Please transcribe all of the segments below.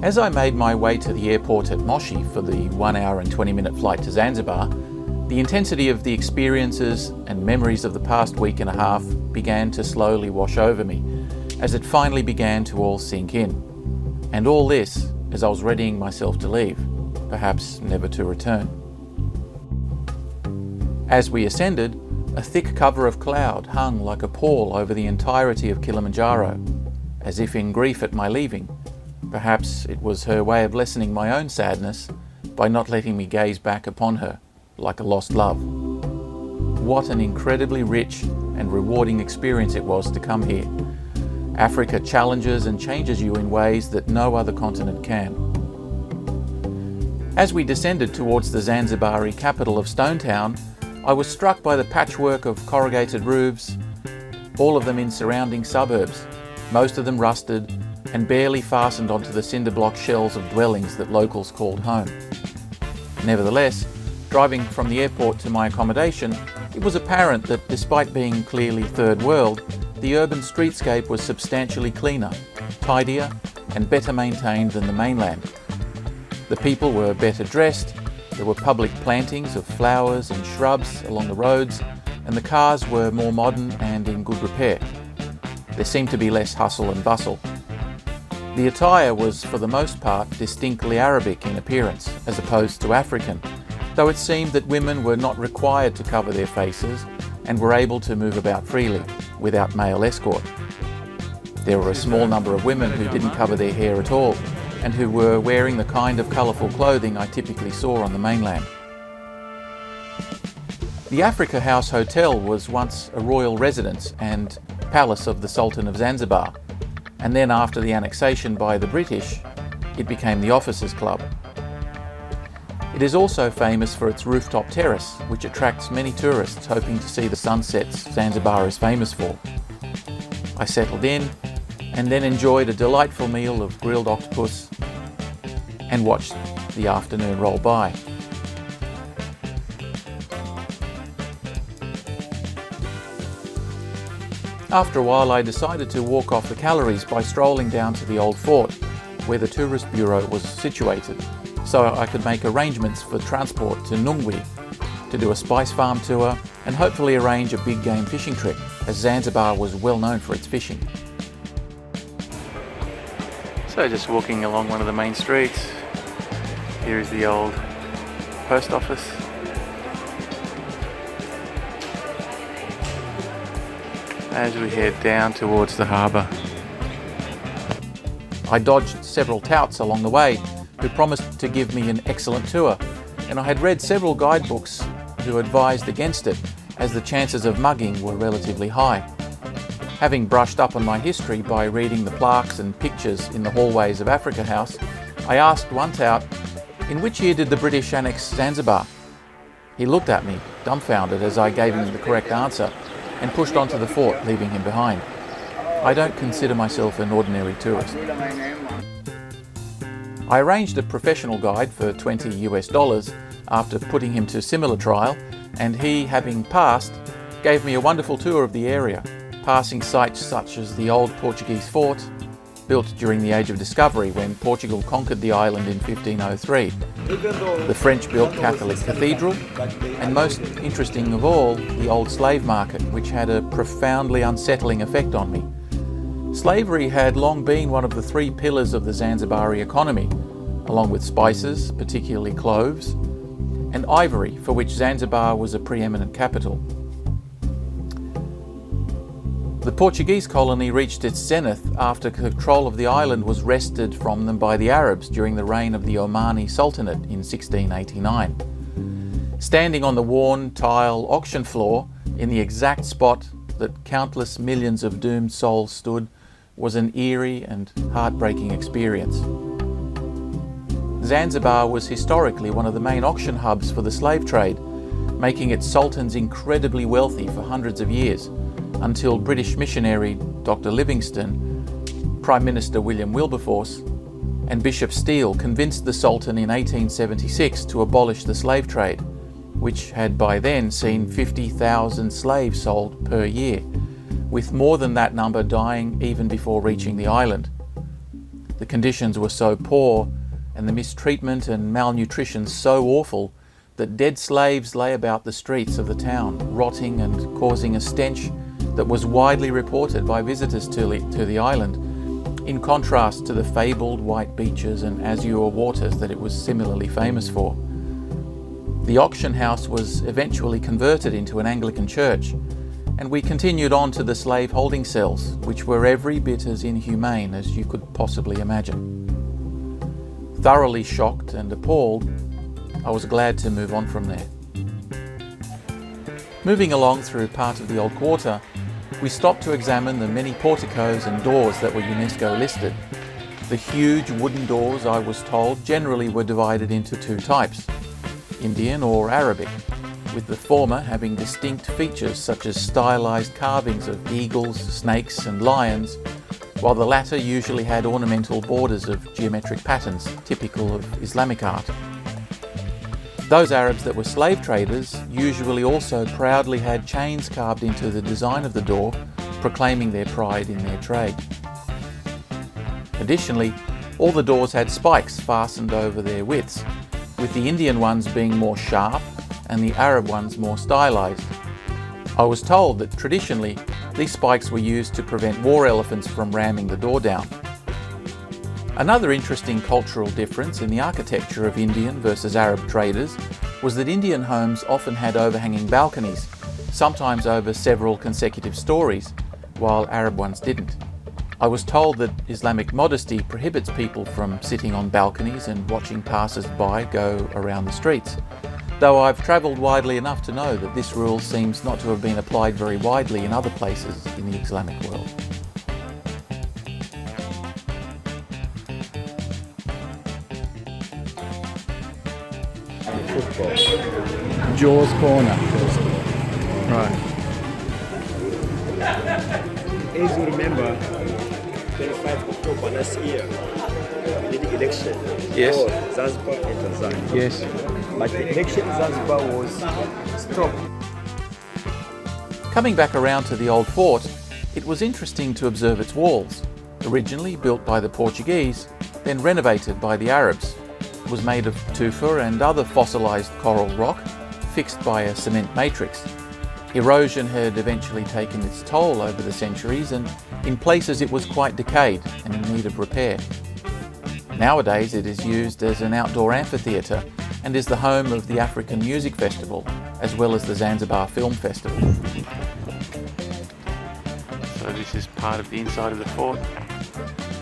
As I made my way to the airport at Moshi for the 1 hour and 20-minute flight to Zanzibar, the intensity of the experiences and memories of the past week and a half began to slowly wash over me, as it finally began to all sink in. And all this as I was readying myself to leave, perhaps never to return. As we ascended, a thick cover of cloud hung like a pall over the entirety of Kilimanjaro, as if in grief at my leaving. Perhaps it was her way of lessening my own sadness by not letting me gaze back upon her like a lost love. What an incredibly rich and rewarding experience it was to come here. Africa challenges and changes you in ways that no other continent can. As we descended towards the Zanzibari capital of Stone Town, I was struck by the patchwork of corrugated roofs, all of them in surrounding suburbs, most of them rusted and barely fastened onto the cinder block shells of dwellings that locals called home. Nevertheless, driving from the airport to my accommodation, it was apparent that despite being clearly third world, the urban streetscape was substantially cleaner, tidier and better maintained than the mainland. The people were better dressed, there were public plantings of flowers and shrubs along the roads, and the cars were more modern and in good repair. There seemed to be less hustle and bustle. The attire was for the most part distinctly Arabic in appearance as opposed to African, though it seemed that women were not required to cover their faces and were able to move about freely without male escort. There were a small number of women who didn't cover their hair at all and who were wearing the kind of colourful clothing I typically saw on the mainland. The Africa House Hotel was once a royal residence and palace of the Sultan of Zanzibar, and then after the annexation by the British, it became the Officers' Club. It is also famous for its rooftop terrace, which attracts many tourists hoping to see the sunsets Zanzibar is famous for. I settled in and then enjoyed a delightful meal of grilled octopus and watched the afternoon roll by. After a while, I decided to walk off the calories by strolling down to the old fort, where the tourist bureau was situated, so I could make arrangements for transport to Nungwi to do a spice farm tour and hopefully arrange a big game fishing trip, as Zanzibar was well known for its fishing. So just walking along one of the main streets, here is the old post office. As we head down towards the harbour. I dodged several touts along the way who promised to give me an excellent tour, and I had read several guidebooks who advised against it, as the chances of mugging were relatively high. Having brushed up on my history by reading the plaques and pictures in the hallways of Africa House, I asked one tout, "In which year did the British annex Zanzibar?" He looked at me, dumbfounded, as I gave him the correct answer, and pushed on to the fort, leaving him behind. I don't consider myself an ordinary tourist. I arranged a professional guide for $20 after putting him to similar trial, and he, having passed, gave me a wonderful tour of the area, passing sites such as the old Portuguese fort, built during the Age of Discovery when Portugal conquered the island in 1503, the French-built Catholic cathedral, and most interesting of all, the old slave market, which had a profoundly unsettling effect on me. Slavery had long been one of the three pillars of the Zanzibari economy, along with spices, particularly cloves, and ivory, for which Zanzibar was a preeminent capital. The Portuguese colony reached its zenith after control of the island was wrested from them by the Arabs during the reign of the Omani Sultanate in 1689. Standing on the worn tile auction floor, in the exact spot that countless millions of doomed souls stood, was an eerie and heartbreaking experience. Zanzibar was historically one of the main auction hubs for the slave trade, making its sultans incredibly wealthy for hundreds of years, until British missionary Dr. Livingstone, Prime Minister William Wilberforce, and Bishop Steele convinced the Sultan in 1876 to abolish the slave trade, which had by then seen 50,000 slaves sold per year, with more than that number dying even before reaching the island. The conditions were so poor and the mistreatment and malnutrition so awful that dead slaves lay about the streets of the town, rotting and causing a stench that was widely reported by visitors to the island, in contrast to the fabled white beaches and azure waters that it was similarly famous for. The auction house was eventually converted into an Anglican church, and we continued on to the slave holding cells, which were every bit as inhumane as you could possibly imagine. Thoroughly shocked and appalled, I was glad to move on from there. Moving along through part of the old quarter, we stopped to examine the many porticos and doors that were UNESCO listed. The huge wooden doors, I was told, generally were divided into two types, Indian or Arabic, with the former having distinct features such as stylized carvings of eagles, snakes and lions, while the latter usually had ornamental borders of geometric patterns typical of Islamic art. Those Arabs that were slave traders usually also proudly had chains carved into the design of the door, proclaiming their pride in their trade. Additionally, all the doors had spikes fastened over their widths, with the Indian ones being more sharp and the Arab ones more stylized. I was told that traditionally these spikes were used to prevent war elephants from ramming the door down. Another interesting cultural difference in the architecture of Indian versus Arab traders was that Indian homes often had overhanging balconies, sometimes over several consecutive stories, while Arab ones didn't. I was told that Islamic modesty prohibits people from sitting on balconies and watching passers-by go around the streets, though I've travelled widely enough to know that this rule seems not to have been applied very widely in other places in the Islamic world. Jaws corner. Right. As you remember, 25 October last year, we did the election for Zanzibar and Tanzania. Yes. But the election in Zanzibar was stopped. Coming back around to the old fort, it was interesting to observe its walls. Originally built by the Portuguese, then renovated by the Arabs. It was made of tufa and other fossilized coral rock, fixed by a cement matrix. Erosion had eventually taken its toll over the centuries, and in places it was quite decayed and in need of repair. Nowadays it is used as an outdoor amphitheatre and is the home of the African Music Festival, as well as the Zanzibar Film Festival. So this is part of the inside of the fort,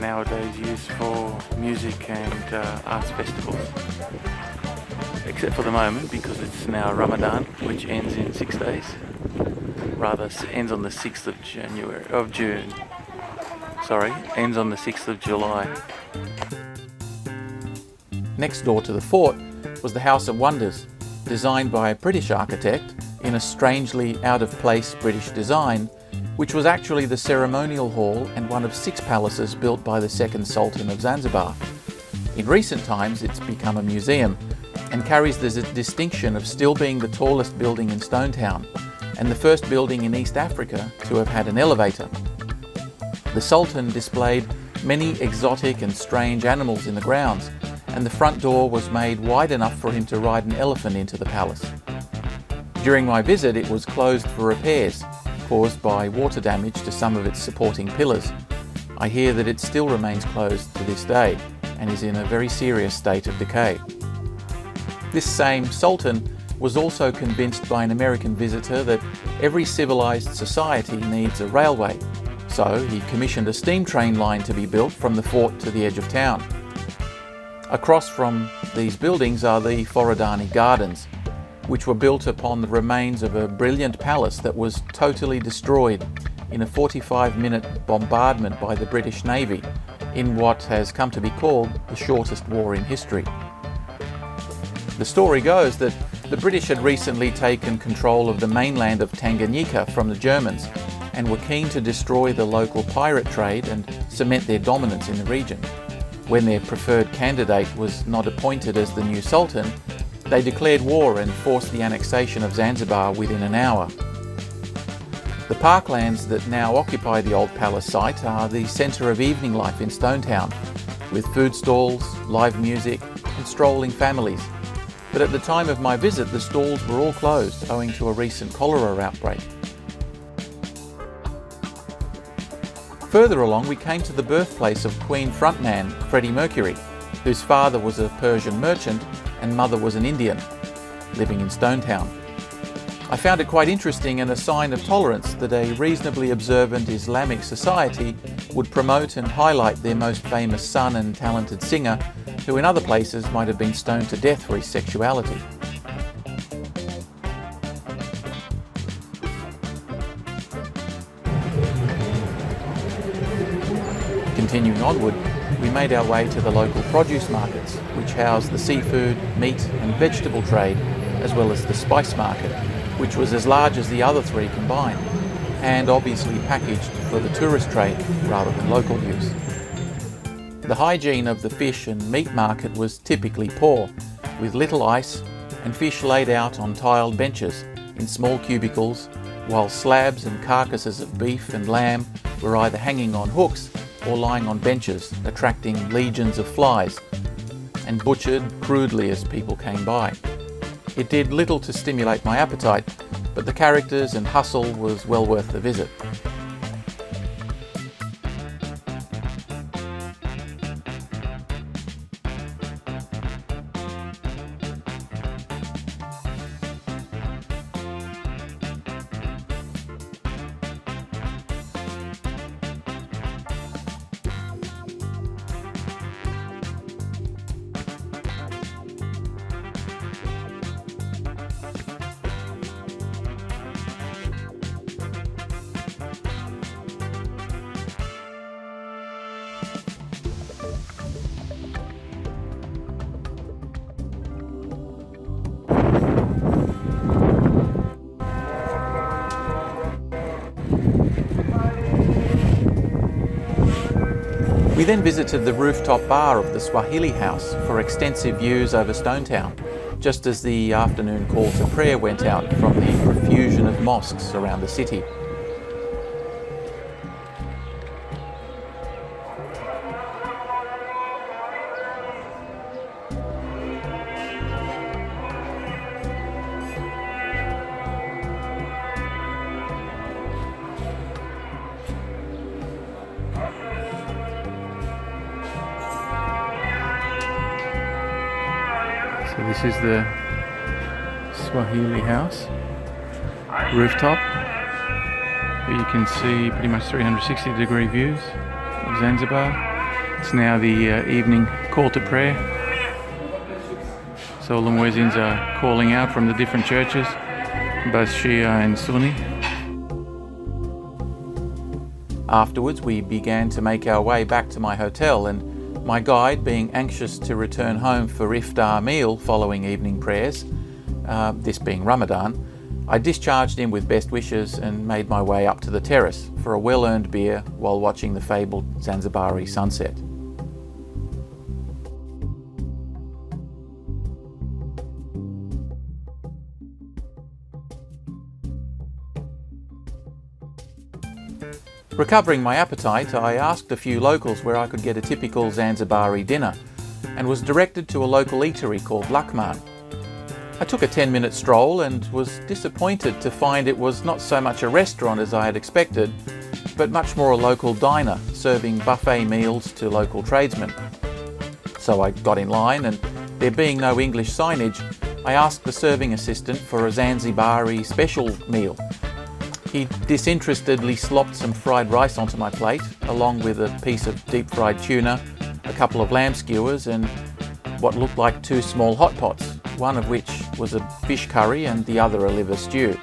nowadays used for music and arts festivals. Except for the moment, because it's now Ramadan, which ends in 6 days. Rather, ends on the 6th of June. Sorry, ends on the 6th of July. Next door to the fort was the House of Wonders, designed by a British architect in a strangely out-of-place British design, which was actually the ceremonial hall and one of 6 palaces built by the second Sultan of Zanzibar. In recent times it's become a museum and carries the distinction of still being the tallest building in Stonetown and the first building in East Africa to have had an elevator. The Sultan displayed many exotic and strange animals in the grounds, and the front door was made wide enough for him to ride an elephant into the palace. During my visit it was closed for repairs, caused by water damage to some of its supporting pillars. I hear that it still remains closed to this day and is in a very serious state of decay. This same Sultan was also convinced by an American visitor that every civilized society needs a railway, so he commissioned a steam train line to be built from the fort to the edge of town. Across from these buildings are the Forodani Gardens, which were built upon the remains of a brilliant palace that was totally destroyed in a 45-minute bombardment by the British Navy in what has come to be called the shortest war in history. The story goes that the British had recently taken control of the mainland of Tanganyika from the Germans and were keen to destroy the local pirate trade and cement their dominance in the region. When their preferred candidate was not appointed as the new Sultan, They declared war and forced the annexation of Zanzibar within an hour. The parklands that now occupy the old palace site are the centre of evening life in Stonetown, with food stalls, live music and strolling families. But at the time of my visit, the stalls were all closed owing to a recent cholera outbreak. Further along, we came to the birthplace of Queen frontman Freddie Mercury, whose father was a Persian merchant and mother was an Indian, living in Stonetown. I found it quite interesting and a sign of tolerance that a reasonably observant Islamic society would promote and highlight their most famous son and talented singer, who in other places might have been stoned to death for his sexuality. Continuing onward, we made our way to the local produce markets, which house the seafood, meat and vegetable trade, as well as the spice market, which was as large as the other three combined, and obviously packaged for the tourist trade rather than local use. The hygiene of the fish and meat market was typically poor, with little ice and fish laid out on tiled benches in small cubicles, while slabs and carcasses of beef and lamb were either hanging on hooks or lying on benches, attracting legions of flies, and butchered crudely as people came by. It did little to stimulate my appetite, but the characters and hustle was well worth the visit. We then visited the rooftop bar of the Swahili House for extensive views over Stonetown, just as the afternoon call to prayer went out from the profusion of mosques around the city. So this is the Swahili House rooftop, where you can see pretty much 360-degree views of Zanzibar. It's now the evening call to prayer. So all the muezzins are calling out from the different churches, both Shia and Sunni. Afterwards, we began to make our way back to my hotel, and my guide, being anxious to return home for iftar meal following evening prayers, this being Ramadan, I discharged him with best wishes and made my way up to the terrace for a well-earned beer while watching the fabled Zanzibari sunset. Recovering my appetite, I asked a few locals where I could get a typical Zanzibari dinner and was directed to a local eatery called Lakman. I took a 10-minute stroll and was disappointed to find it was not so much a restaurant as I had expected, but much more a local diner serving buffet meals to local tradesmen. So I got in line, and there being no English signage, I asked the serving assistant for a Zanzibari special meal. He disinterestedly slopped some fried rice onto my plate, along with a piece of deep-fried tuna, a couple of lamb skewers and what looked like 2 small hot pots, one of which was a fish curry and the other a liver stew.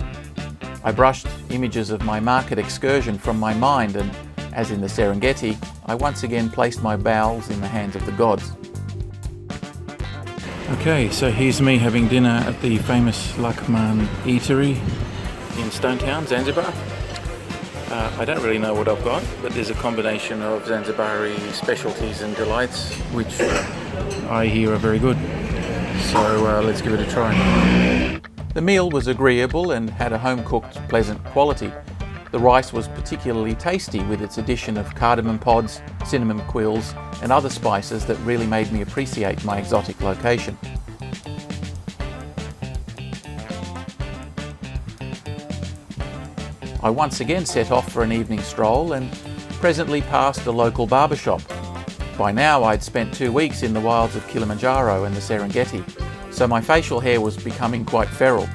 I brushed images of my market excursion from my mind, and, as in the Serengeti, I once again placed my bowels in the hands of the gods. Okay, so here's me having dinner at the famous Lakman Eatery in Stonetown, Zanzibar. I don't really know what I've got, but there's a combination of Zanzibari specialties and delights, which I hear are very good. So let's give it a try. The meal was agreeable and had a home-cooked, pleasant quality. The rice was particularly tasty with its addition of cardamom pods, cinnamon quills and other spices that really made me appreciate my exotic location. I once again set off for an evening stroll and presently passed a local barber shop. By now I'd spent 2 weeks in the wilds of Kilimanjaro and the Serengeti, so my facial hair was becoming quite feral.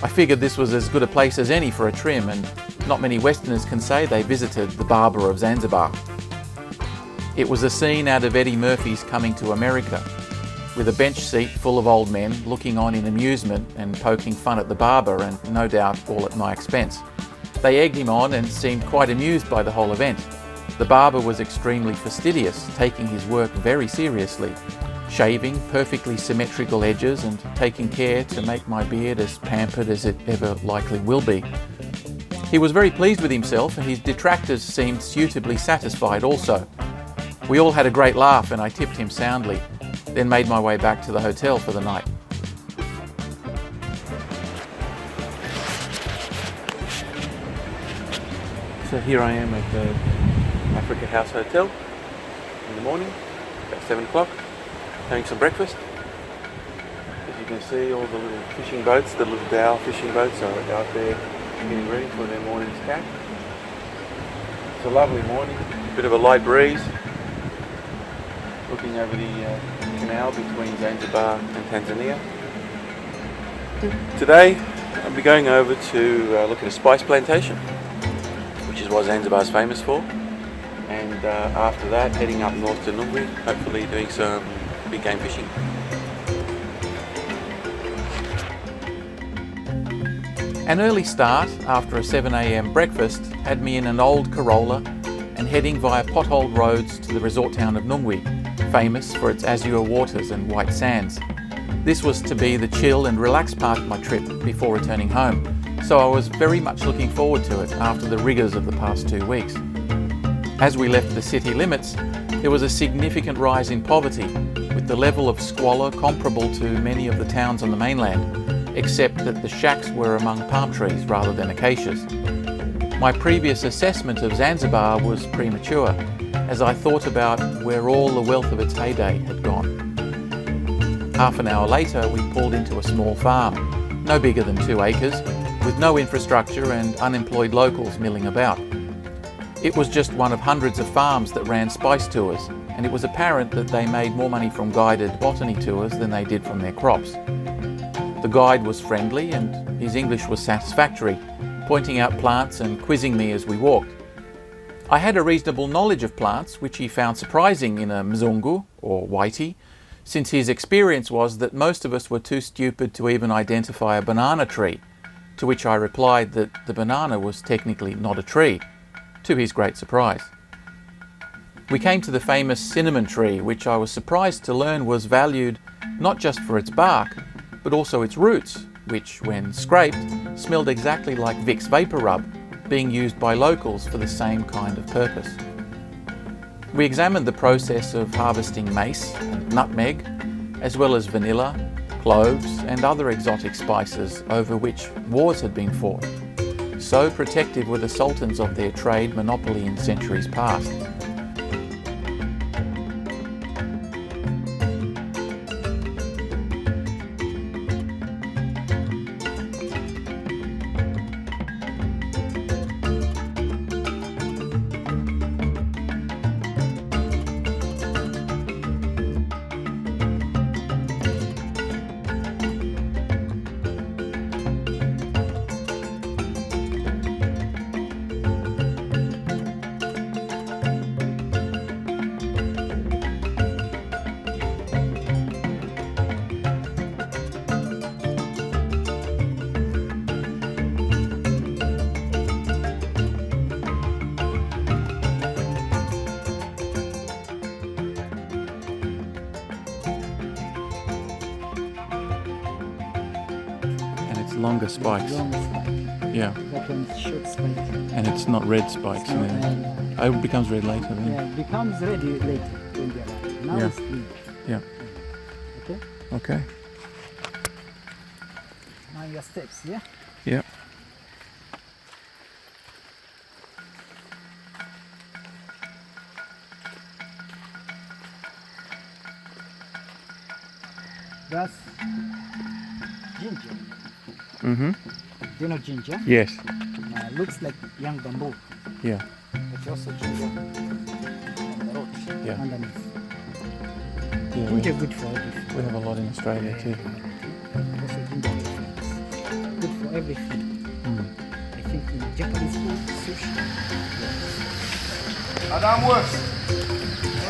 I figured this was as good a place as any for a trim, and not many Westerners can say they visited the barber of Zanzibar. It was a scene out of Eddie Murphy's Coming to America, with a bench seat full of old men looking on in amusement and poking fun at the barber, and no doubt all at my expense. They egged him on and seemed quite amused by the whole event. The barber was extremely fastidious, taking his work very seriously, shaving perfectly symmetrical edges and taking care to make my beard as pampered as it ever likely will be. He was very pleased with himself, and his detractors seemed suitably satisfied also. We all had a great laugh and I tipped him soundly, then made my way back to the hotel for the night. So here I am at the Africa House Hotel in the morning, about 7 o'clock, having some breakfast. As you can see, all the little fishing boats, the little dhow fishing boats are out there getting ready for their morning's catch. It's a lovely morning, a bit of a light breeze, looking over the canal between Zanzibar and Tanzania. Today I'll be going over to look at a spice plantation, which is what Zanzibar is famous for, and after that heading up north to Nungwi, hopefully doing some big game fishing. An early start after a 7 a.m. breakfast had me in an old Corolla and heading via potholed roads to the resort town of Nungwi, famous for its azure waters and white sands. This was to be the chill and relaxed part of my trip before returning home, so I was very much looking forward to it after the rigours of the past 2 weeks. As we left the city limits, there was a significant rise in poverty, with the level of squalor comparable to many of the towns on the mainland, except that the shacks were among palm trees rather than acacias. My previous assessment of Zanzibar was premature, as I thought about where all the wealth of its heyday had gone. Half an hour later, we pulled into a small farm, no bigger than 2 acres, with no infrastructure and unemployed locals milling about. It was just one of hundreds of farms that ran spice tours, and it was apparent that they made more money from guided botany tours than they did from their crops. The guide was friendly and his English was satisfactory, pointing out plants and quizzing me as we walked. I had a reasonable knowledge of plants, which he found surprising in a mzungu, or whitey, since his experience was that most of us were too stupid to even identify a banana tree, to which I replied that the banana was technically not a tree, to his great surprise. We came to the famous cinnamon tree, which I was surprised to learn was valued not just for its bark, but also its roots, which, when scraped, smelled exactly like Vicks Vapor Rub, being used by locals for the same kind of purpose. We examined the process of harvesting mace and nutmeg, as well as vanilla, cloves and other exotic spices over which wars had been fought. So protective were the sultans of their trade monopoly in centuries past. Longer spikes. Longer spike. Yeah. That one's short spike. And it's not red spikes. It's not And it becomes red later then. Yeah, it becomes ready later when they are. Now Yeah. it's green. Yeah. Okay? Okay. your steps, yeah? Yeah. That's ginger. Mm-hmm. Do you know ginger? Yes. Looks like young bamboo, Yeah. but also ginger on the road Yeah. underneath. Yeah. Ginger good for everything. We have a lot in Australia too. Also ginger good for everything. I think in Japanese food, sushi. Adam works.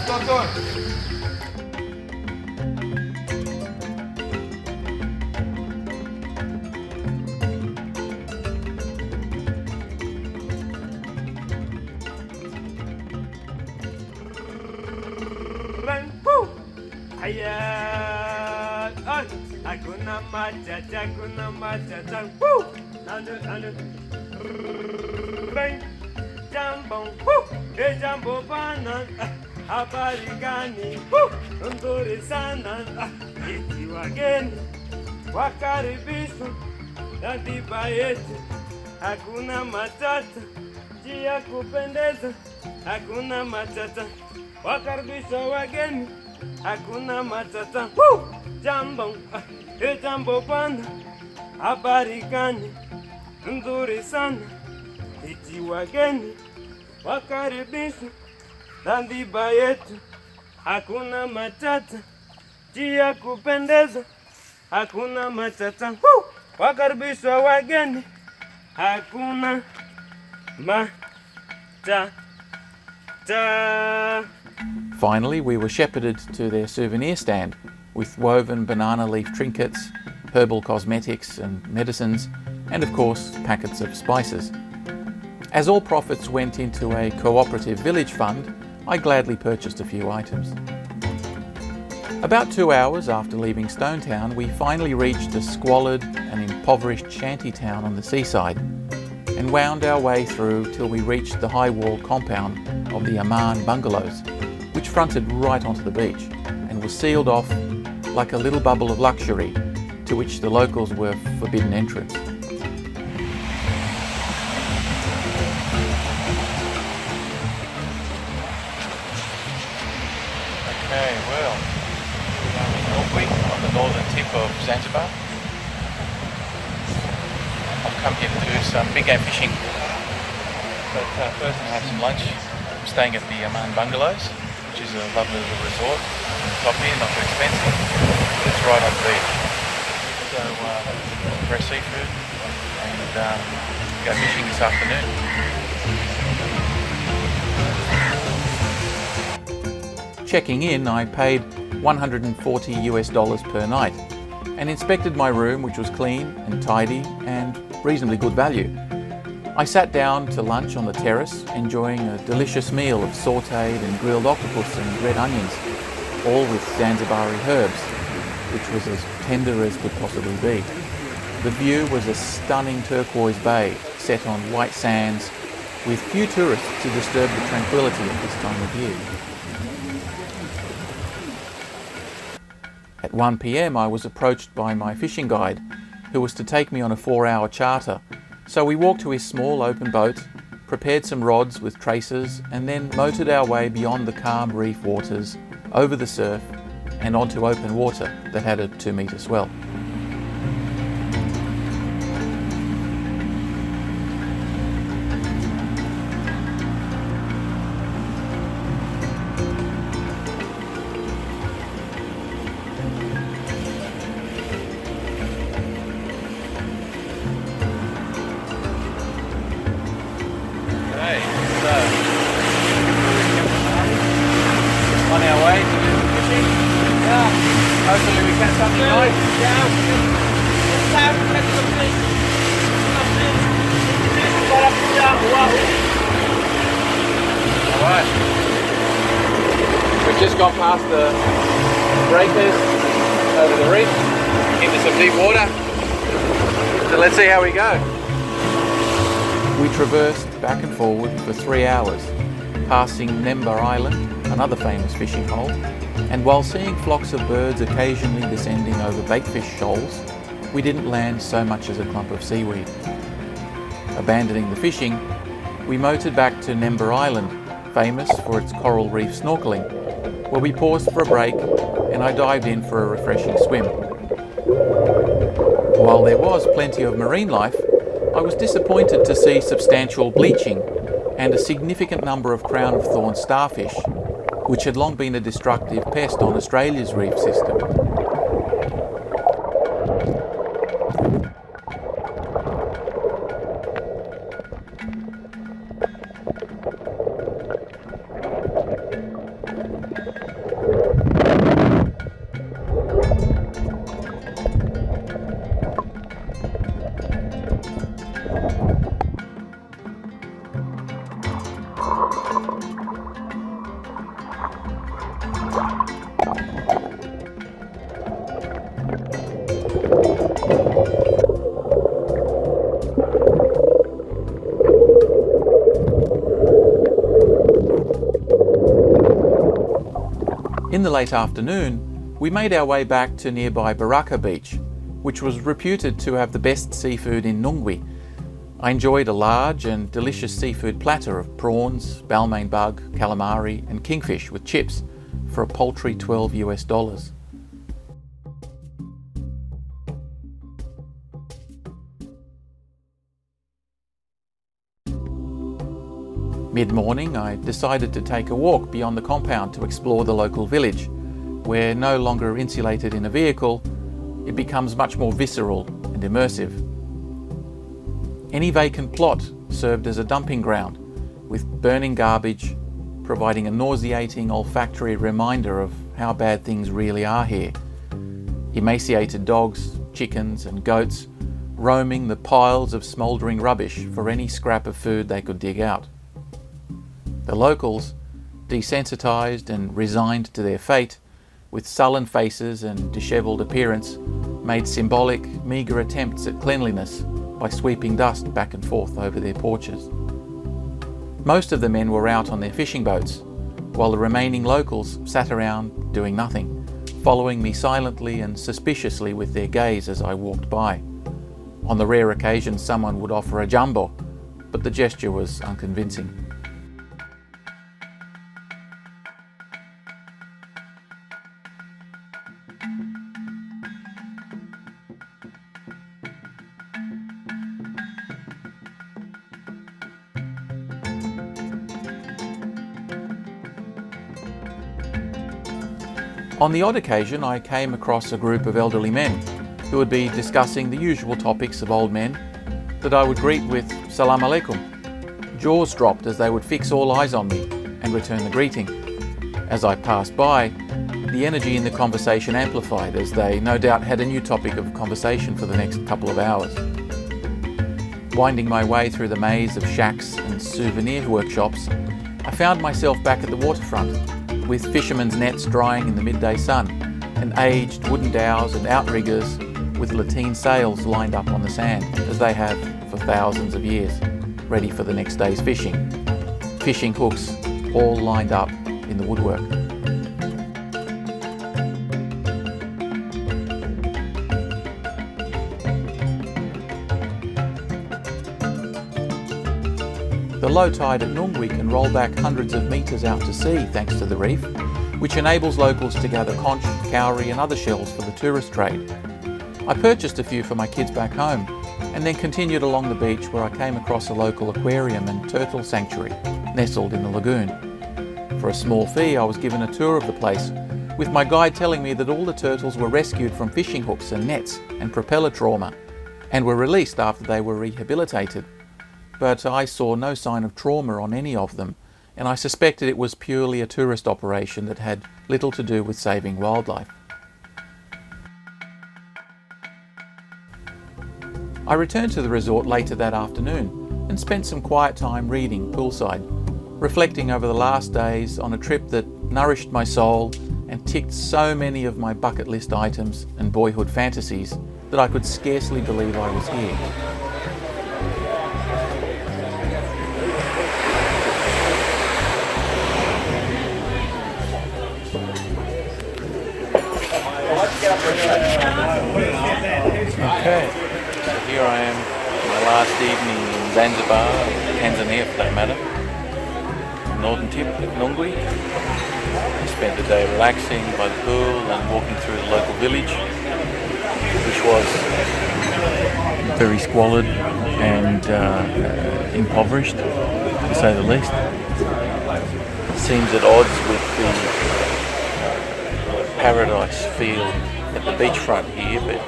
Tonton. Hakuna matata, woo! Bang, jambo, woo! Jambo bana, habari gani, woo! Nzuri sana, eti wageni wakaribishwa ratiba yetu, hakuna matata, njia kupendeza, hakuna matata, wakaribishwa wageni, hakuna matata, woo! Jambo, jambo bana, habari gani, nzuri sana, eti wageni wakaribishwa ratiba yetu, hakuna matata, njia kupendeza, hakuna matata, wakaribishwa wageni, hakuna matata. Finally, we were shepherded to their souvenir stand with woven banana leaf trinkets, herbal cosmetics and medicines, and of course, packets of spices. As all profits went into a cooperative village fund, I gladly purchased a few items. About 2 hours after leaving Stonetown, we finally reached a squalid and impoverished shanty town on the seaside and wound our way through till we reached the high-walled compound of the Aman bungalows, which fronted right onto the beach and was sealed off like a little bubble of luxury to which the locals were forbidden entrance. Okay, well, we're in Nungwi on the northern tip of Zanzibar. I've come here to do some big game fishing, but first I'll have some lunch. I'm staying at the Aman bungalows, which is a lovely little resort on the top here, not too expensive. It's right on the beach. So fresh seafood and go fishing this afternoon. Checking in, I paid $140 per night and inspected my room, which was clean and tidy and reasonably good value. I sat down to lunch on the terrace, enjoying a delicious meal of sautéed and grilled octopus and red onions, all with Zanzibari herbs, which was as tender as could possibly be. The view was a stunning turquoise bay set on white sands, with few tourists to disturb the tranquility at this time of year. At 1 p.m. I was approached by my fishing guide, who was to take me on a 4-hour charter. So we walked to his small open boat, prepared some rods with tracers, and then motored our way beyond the calm reef waters, over the surf, and onto open water that had a 2-metre swell. On our way to do some fishing. Yeah. Hopefully we catch something nice. Alright. We've just gone past the breakers over the reef into some deep water. So let's see how we go. We traversed back and forward for 3 hours, passing Nemba Island, another famous fishing hole, and while seeing flocks of birds occasionally descending over baitfish shoals, we didn't land so much as a clump of seaweed. Abandoning the fishing, we motored back to Nemba Island, famous for its coral reef snorkeling, where we paused for a break and I dived in for a refreshing swim. While there was plenty of marine life, I was disappointed to see substantial bleaching and a significant number of crown-of-thorns starfish, which had long been a destructive pest on Australia's reef system. In the late afternoon, we made our way back to nearby Baraka Beach, which was reputed to have the best seafood in Nungwi. I enjoyed a large and delicious seafood platter of prawns, balmain bug, calamari and kingfish with chips for a paltry $12. Mid-morning, I decided to take a walk beyond the compound to explore the local village, where no longer insulated in a vehicle, it becomes much more visceral and immersive. Any vacant plot served as a dumping ground, with burning garbage providing a nauseating olfactory reminder of how bad things really are here. Emaciated dogs, chickens and goats roaming the piles of smouldering rubbish for any scrap of food they could dig out. The locals, desensitised and resigned to their fate, with sullen faces and dishevelled appearance, made symbolic, meagre attempts at cleanliness by sweeping dust back and forth over their porches. Most of the men were out on their fishing boats, while the remaining locals sat around doing nothing, following me silently and suspiciously with their gaze as I walked by. On the rare occasion someone would offer a jumbo, but the gesture was unconvincing. On the odd occasion, I came across a group of elderly men who would be discussing the usual topics of old men that I would greet with "Salam alaikum." Jaws dropped as they would fix all eyes on me and return the greeting. As I passed by, the energy in the conversation amplified, as they no doubt had a new topic of conversation for the next couple of hours. Winding my way through the maze of shacks and souvenir workshops, I found myself back at the waterfront, with fishermen's nets drying in the midday sun, and aged wooden dhows and outriggers with lateen sails lined up on the sand, as they have for thousands of years, ready for the next day's fishing. Fishing hooks all lined up in the woodwork. The low tide at Nungwi can roll back hundreds of metres out to sea thanks to the reef, which enables locals to gather conch, cowrie and other shells for the tourist trade. I purchased a few for my kids back home and then continued along the beach, where I came across a local aquarium and turtle sanctuary nestled in the lagoon. For a small fee, I was given a tour of the place, with my guide telling me that all the turtles were rescued from fishing hooks and nets and propeller trauma and were released after they were rehabilitated. But I saw no sign of trauma on any of them, and I suspected it was purely a tourist operation that had little to do with saving wildlife. I returned to the resort later that afternoon and spent some quiet time reading poolside, reflecting over the last days on a trip that nourished my soul and ticked so many of my bucket list items and boyhood fantasies that I could scarcely believe I was here. Okay. evening in Zanzibar, Tanzania for that matter, northern tip of Nungwi. I spent the day relaxing by the pool and walking through the local village, which was very squalid and impoverished, to say the least. Seems at odds with the paradise feel at the beachfront here, but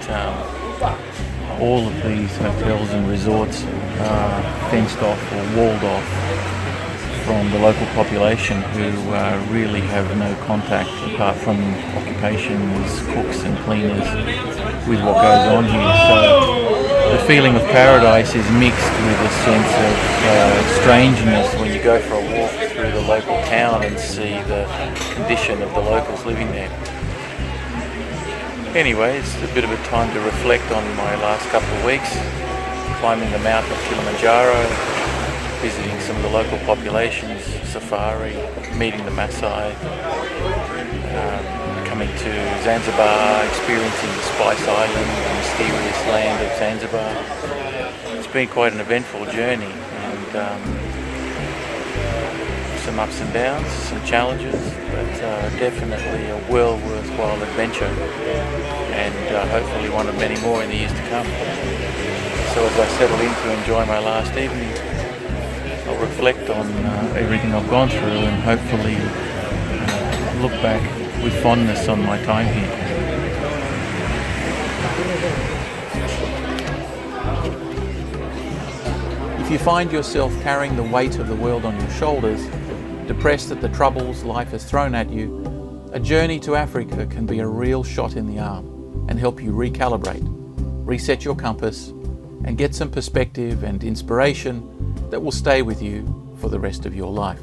all of these hotels and resorts are fenced off or walled off from the local population, who really have no contact apart from occupation as cooks and cleaners with what goes on here. So the feeling of paradise is mixed with a sense of strangeness when you go for a walk through the local town and see the condition of the locals living there. Anyway, it's a bit of a time to reflect on my last couple of weeks, climbing the mountain of Kilimanjaro, visiting some of the local populations, safari, meeting the Maasai, coming to Zanzibar, experiencing the Spice Island, the mysterious land of Zanzibar. It's been quite an eventful journey, and some ups and downs, some challenges, but definitely a well worthwhile adventure, and hopefully one of many more in the years to come. So as I settle in to enjoy my last evening, I'll reflect on everything I've gone through and hopefully look back with fondness on my time here. If you find yourself carrying the weight of the world on your shoulders, depressed at the troubles life has thrown at you, a journey to Africa can be a real shot in the arm and help you recalibrate, reset your compass, and get some perspective and inspiration that will stay with you for the rest of your life.